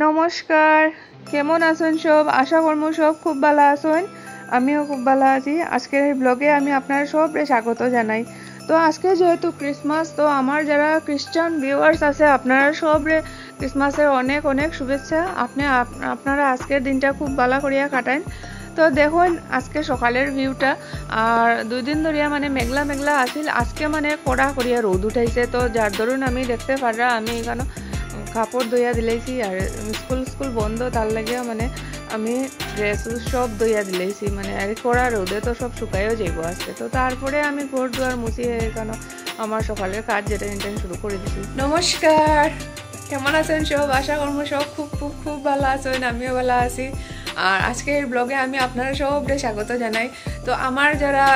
নমস্কার, কেমন আছেন সব? আশা করব সব খুব ভালো আছেন। আমিও খুব ভালো আছি। আজকের এই ব্লগে আমি আপনারা সবরে স্বাগত জানাই। তো আজকে যেহেতু ক্রিসমাস, তো আমার যারা খ্রিস্টান ভিউয়ার্স আছে আপনারা সবরে ক্রিসমাসের অনেক অনেক শুভেচ্ছা। আপনারা আজকের দিনটা খুব ভালো করিয়া কাটান। তো দেখুন আজকে সকালের ভিউটা, আর 2 দিন ধরিয়া মানে মেঘলা মেঘলা আছিল, আজকে মানে কড়া করিয়া রোদ উঠাইছে। তো যার ধরুন আমি দেখতে পারা আমি এখানে কাপড় ধুইয়া দিলাইছি, আর স্কুল বন্ধ তার লাগে মানে আমি ড্রেস সব ধুইয়া দিলাইছি, মানে আর কড়া রোদে তো সব শুকাইও যাইব আজকে। তো তারপরে আমি ঘর দুয়ার মুছি এখানে আমার সকালের কাজ যেটা ইন্টার্ন শুরু করে দিছি। নমস্কার, কেমন আছেন সব? আশা করব সব খুব খুব খুব ভালো আছেন, আমিও ভালো আছি। আর আজকের ব্লগে আমি আপনারা সবরে স্বাগত জানাই। তো আমার যারা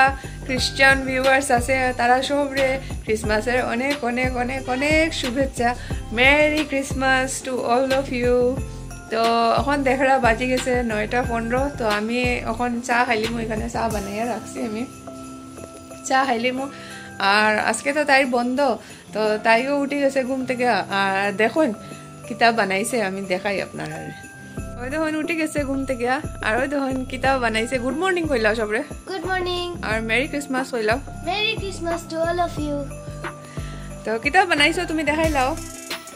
খ্রিস্টান ভিউয়ার্স আছে তারা সবরে ক্রিসমাসের অনেক অনেক অনেক অনেক শুভেচ্ছা। Merry Christmas to all of you. তো এখন দেখা বাজি গেছে 9:15। তো আমি এখন চা খাইলিমু, এখানে চা বানাইয়া রাখছি, আমি চা খাইলিমু। আর আজকে তো তাই বন্ধ, তো তাইও উঠে গেছে ঘুম থেকে। আর দেখুন কিতাব বানাইছে, আমি দেখাই আপনারা। ওই দেখুন উঠে গেছে ঘুম থেকে, আর ওই দেখুন কিতাব বানাইছে। গুড মর্নিং কইলাও সবরে। গুড মর্নিং আর মেরি ক্রিসমাস কইলাও। Merry Christmas to all of you. তো কিতাব বানাইছো তুমি দেখাইলাও।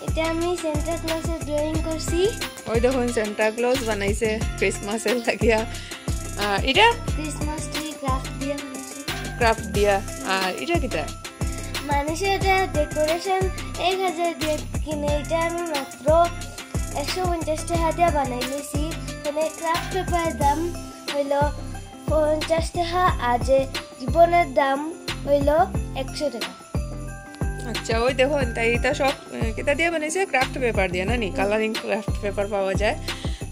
এটা আমি সেন্টা ক্লজে ড্রয়িং করছি। ওই দেখুন সেন্টা ক্লজ বানাইছে ক্রিসমাসের লাগিয়া। এটা ক্রিসমাস ট্রি ক্রাফট দিয়া বানাইছি। ক্রাফট দিয়া। আর এটা কিতা? মানুষের এটা ডেকোরেশন 1000 দিয়ে কিনে, এটা আমি মাত্র 150 টাকা দিয়ে বানাই নিয়েছি। মানে ক্রাফট পেপারের দাম হইল 50 টাকা, আর যে জীবনের দাম হইল 100 টাকা। আচ্ছা, ওই দেখুন তাই এটা সব কিতা দিয়ে বানাইছে? ক্রাফট পেপার দিয়ে না নি? কালারিং ক্রাফট পেপার পাওয়া যায়।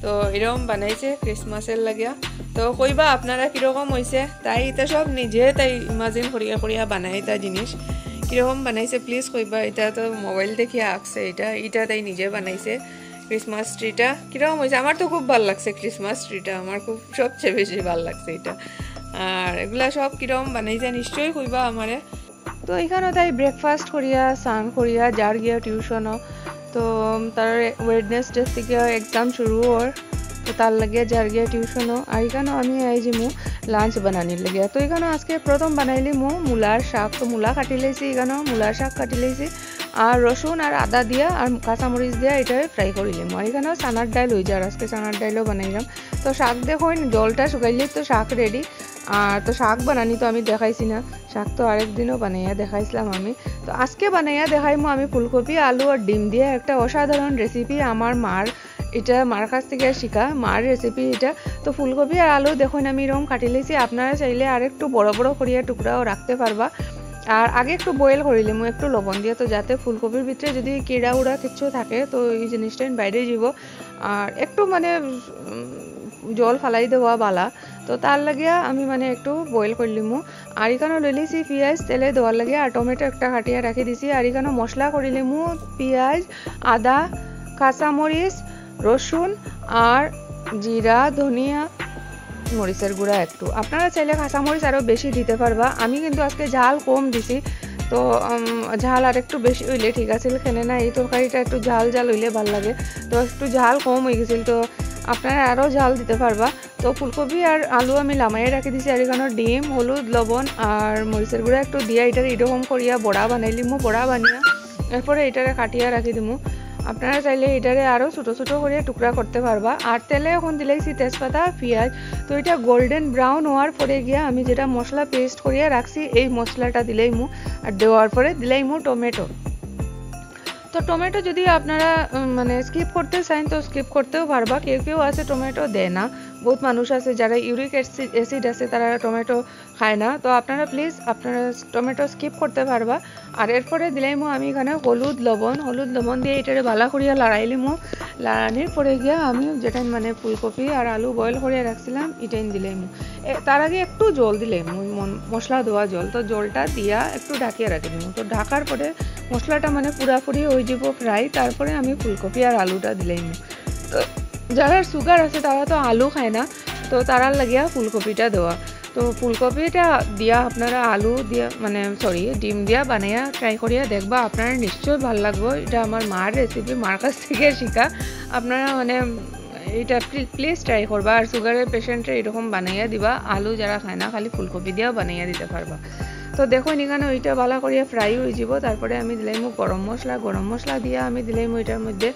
তো এরকম বানাইছে ক্রিসমাসের লাগিয়া। তো কইবা আপনারা কিরকম হয়েছে? তাই এটা সব নিজে তাই ইমাজিন করিয়া করিয়া বানাই এটা জিনিস। কিরকম বানাইছে প্লিজ কইবা। এটা তো মোবাইল দেখিয়া আঁকছে, এটা তাই নিজে বানাইছে। ক্রিসমাস ট্রিটা কিরকম হয়েছে? আমার তো খুব ভালো লাগছে ক্রিসমাস ট্রিটা, আমার খুব সবচেয়ে বেশি ভালো লাগছে এটা। আর এগুলা সব কিরকম বানাইছে নিশ্চয়ই কইবা আমারে। তো এখানে তাই ব্রেকফাস্ট করিয়া স্নান করিয়া যার গিয়া টিউশনও। তো তার ওয়েডনেসডে থেকে এক্সাম শুরু ওর, তো তার লাগিয়া যার গিয়া টিউশনও। আর এখানেও আমি এই যে লাঞ্চ বানানির লাগিয়া। তো এখানে আজকে প্রথম বানাইলি মূলার শাক। তো মূলা কাটি লাইছি, এখানেও মূলার শাক কাটি লাইছি, আর রসুন আর আদা দিয়া আর কাঁচামরিচ দিয়া এটাই ফ্রাই করিলাম। আর এখানেও চানার ডাইল হয়ে যায়, আজকে চানার ডাইলও বানাইলাম। তো শাক দেখুন জলটা শুকাইলে তো শাক রেডি। আর তো শাক বানানি তো আমি দেখাইছি না, শাক তো আরেকদিনও বানাইয়া দেখাইছিলাম আমি। তো আজকে বানাইয়া দেখাইমো আমি ফুলকপি আলু আর ডিম দিয়ে একটা অসাধারণ রেসিপি। আমার মার, এটা মার কাছ থেকে শিখা মার রেসিপি এটা। তো ফুলকপি আর আলু দেখুন আমি এরকম কাটি লাইছি, আপনারা চাইলে আর একটু বড় বড় করিয়া টুকরাও রাখতে পারবা। আর আগে একটু বয়েল করিলে একটু লবণ দিয়ে, তো যাতে ফুলকপির ভিতরে যদি কিড়া উড়া কিছু থাকে তো এই জিনিসটা বাইরে যাব। আর একটু মানে জল ফালাই দেওয়া বালা, তো তার লাগিয়া আমি মানে একটু বয়েল করলিমু। আর এখানে লইলিছি পেঁয়াজ তেলে দেওয়ার লাগিয়া, আর টমেটো একটা কাটিয়া রাখি দিছি। আর এখানে মশলা করিলিমু পেঁয়াজ, আদা, কাঁচামরিচ, রসুন আর জিরা, ধনিয়া, মরিচের গুঁড়া একটু। আপনারা চাইলে কাঁচামরিচ আরও বেশি দিতে পারবা, আমি কিন্তু আজকে ঝাল কম দিছি। তো ঝাল আর একটু বেশি হইলে ঠিক আছে, খেলে না এই তরকারিটা একটু ঝাল ঝাল হইলে ভাল লাগে। তো একটু ঝাল কম হয়ে গেছিল, তো আপনারা আরও ঝাল দিতে পারবা। তো ফুলকপি আর আলু আমি লামাইয়ে রাখি দিছি। আর এখানে ডিম, হলুদ, লবণ আর মরিচের গুঁড়া একটু দিয়া এটার এরকম করিয়া বড়া বানাইলিমু। বড়া বানিয়া এরপরে এটারে কাটিয়া রাখি দিমু। আপনারা চাইলে এটারে আরও ছোটো ছোটো করে টুকরা করতে পারবা। আর তেলে এখন দিলাইছি তেজপাতা, পেঁয়াজ। তো এটা গোল্ডেন ব্রাউন হওয়ার পরে গিয়া আমি যেটা মশলা পেস্ট করিয়া রাখছি এই মশলাটা দিলাইমু। আর দেওয়ার পরে দিলাইমু টমেটো। তো টমেটো যদি আপনারা মানে স্কিপ করতে চান তো স্কিপ করতেও পারবা, কেউ কেউ আছে টমেটো দেয় না। বহুত মানুষ আছে যারা ইউরিক অ্যাসিড আছে তারা টমেটো খায় না। তো আপনারা প্লিজ আপনারা টমেটো স্কিপ করতে পারবা। আর এরপরে দিলাইমু আমি এখানে হলুদ লবণ দিয়ে এটারে ভালো করিয়া লড়াইলিমু। লড়ানির পরে গিয়া আমি যেটা মানে ফুলকপি আর আলু বয়েল করিয়া রাখছিলাম এটাই দিলাইমু। তার আগে একটু জল দিলাইমু, মশলা দেওয়া জল। তো জলটা দিয়া একটু ঢাকিয়ে রাখি দিমু। তো ঢাকার পরে মশলাটা মানে পুরাপুরি হয়ে যাব ফ্রাই, তারপরে আমি ফুলকপি আর আলুটা দিলাইমু। তো যারা সুগার আছে তারা তো আলু খায় না, তো তারার লাগিয়া ফুলকপিটা দেওয়া। তো তো ফুলকপিটা দিয়া আপনারা আলু দিয়া মানে সরি ডিম দিয়া বানাইয়া ট্রাই করিয়া দেখবা, আপনারা নিশ্চয়ই ভালো লাগবে। এটা আমার মার রেসিপি, মার কাছ থেকে শিখা। আপনারা মানে এটা প্লিজ ট্রাই করবা। আর সুগারের পেশেন্টের এরকম বানাইয়া দিবা, আলু যারা খায় না খালি ফুলকপি দিয়েও বানাইয়া দিতে পারবা। তো দেখুন এখানে ওইটা ভালো করিয়া ফ্রাই হয়ে যাব। তারপরে আমি দিলাম গরম মশলা দিয়া আমি দিলাম ওইটার মধ্যে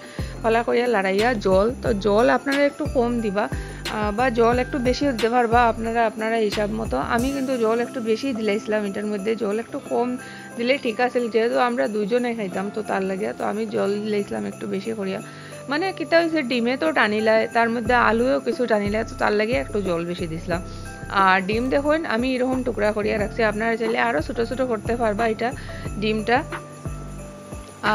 ভালো করিয়া লড়াইয়া জল। তো জল আপনারা একটু কম দিবা বা জল একটু বেশি দিতে পারবা আপনারা হিসাব মতো। আমি কিন্তু জল একটু বেশি দিলাইছিলাম এটার মধ্যে, জল একটু কম দিলে ঠিক আছে, যেহেতু আমরা দুজনে খাইতাম তো তার লাগিয়া। তো আমি জল দিলাইছিলাম একটু বেশি করিয়া, মানে কিতা হয়েছে ডিমে তো টানিলায়, তার মধ্যে আলুও কিছু টানিলায়, তো তার লাগিয়ে একটু জল বেশি দিছিলাম। আর ডিম দেখুন আমি এরকম টুকরা করিয়া রাখছি, আপনারা চাইলে আরও ছোটো ছোটো করতে পারবা এটা ডিমটা।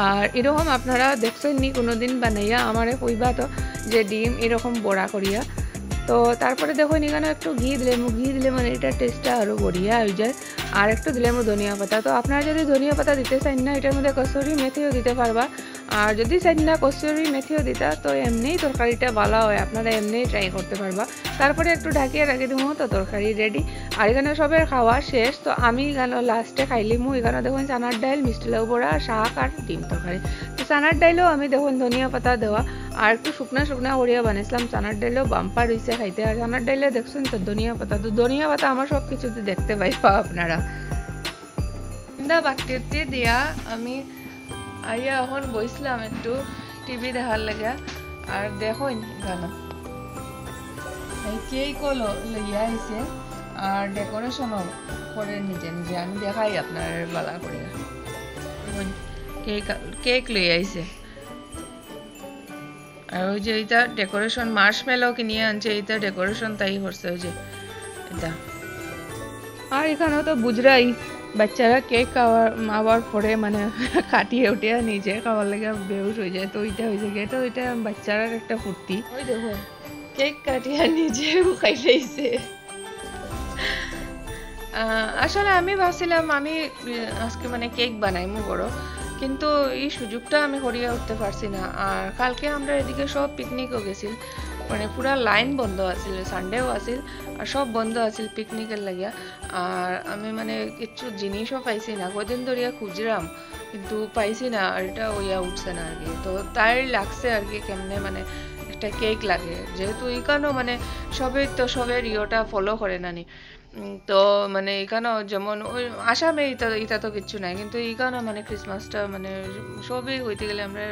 আর এরকম আপনারা দেখছেন নি কোনোদিন বানাইয়া আমারে কইবা তো যে ডিম এরকম বড়া করিয়া। তো তারপরে দেখুন এখানে একটু ঘি দিলে মানে এটা টেস্টটা আরও বড়িয়া হয়ে যায়। আর একটু দিলাম ধনিয়া পাতা। তো আপনারা যদি ধনিয়া পাতা দিতে চান না, এটার মধ্যে কসুরি মেথিও দিতে পারবা। আর যদি চান না কসুরি মেথিও দিতা তো এমনিই তরকারিটা ভালো হয়, আপনারা এমনিই ট্রাই করতে পারবা। তারপরে একটু ঢাকিয়ে রাখি দিব, তো তরকারি রেডি। আর এখানে সবের খাওয়া শেষ। তো আমি এখানে লাস্টে খাইলিমু। এখানে দেখুন চানার ডাইল, মিষ্টি লাউ বড়া, শাক আর ডিম তরকারি। তো চানার ডাইলও আমি দেখুন ধনিয়া পাতা দেওয়া আর একটু শুকনা করিয়া বানিয়েছিলাম। চানার ডাইলও বাম্পার হয়েছে খাইতে। আর চানার ডাইলে দেখছেন তো ধনিয়া পাতা, তো ধনিয়া পাতা আমার সব কিছুতে দেখতে পাইবা আপনারা। বাটিতে দিয়া আমি আইয়া এখন বইছিলাম একটু টিভি দেখার লাগা। আর দেখুন এখানে কেকও লইয়া আইছে আর ডেকোরেশনও করে নিজে আমি দেখাই আপনার বালা করে। কেক লইয়া আইছে আর ওই যে এইটা ডেকোরেশন মার্শমেলো কিনিয়ে আনছে, এইটা ডেকোরেশন তাই করছে ওই যে এটা। আর এখানেও তো বুঝরাই বাচ্চারা কেক খাওয়ার পরে মানে কাটিয়ে উঠিয়া নিজে খাওয়ার লাগে বেহুশ হয়ে যায়। তো ওইটা হয়েছে গিয়ে, তো ওইটা বাচ্চারা একটা ফুর্তি। ওই দেখো কেক কাটিয়া নিজেও খাইলেইছে। আসলে আমি ভাবছিলাম আমি আজকে মানে কেক বানাইমু বড়, কিন্তু এই সুযোগটা আমি করিয়া উঠতে পারছি না। আর কালকে আমরা এদিকে সব পিকনিকও গেছিল, মানে পুরা লাইন বন্ধ আছিল, সানডেও আছিল আর সব বন্ধ আছিল পিকনিকের লাগিয়া। আর আমি মানে কিছু জিনিসও পাইছি না, কদিন ধরিয়া খুঁজলাম কিন্তু পাইছি না, আর এটা ওইয়া উঠছে না আর কি। তো তাই লাগছে আর কি কেমনে মানে একটা কেক লাগে, যেহেতু এখানেও মানে সবের ইয়েটা ফলো করে নানি। তো মানে এখানেও যেমন ওই আসামে এটা তো কিচ্ছু নাই, কিন্তু এখানেও মানে ক্রিসমাসটা মানে সবই হইতে গেলে আমরা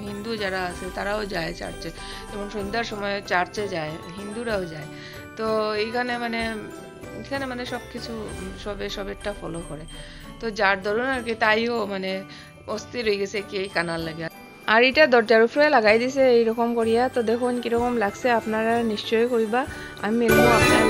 হিন্দু যারা আছে তারাও যায় চার্চে, যেমন সন্ধ্যার সময় চার্চে যায়, হিন্দুরাও যায়। তো এখানে মানে সব কিছু সবেরটা ফলো করে। তো যার ধরুন আর কি তাইও মানে অস্থির হয়ে গেছে কেক আনার লাগে। আর এটা দরজার উপরে লাগাই দিছে এইরকম করিয়া। তো দেখুন কিরকম লাগছে, আপনারা নিশ্চয়ই কইবা। আমি মেলবো আপনার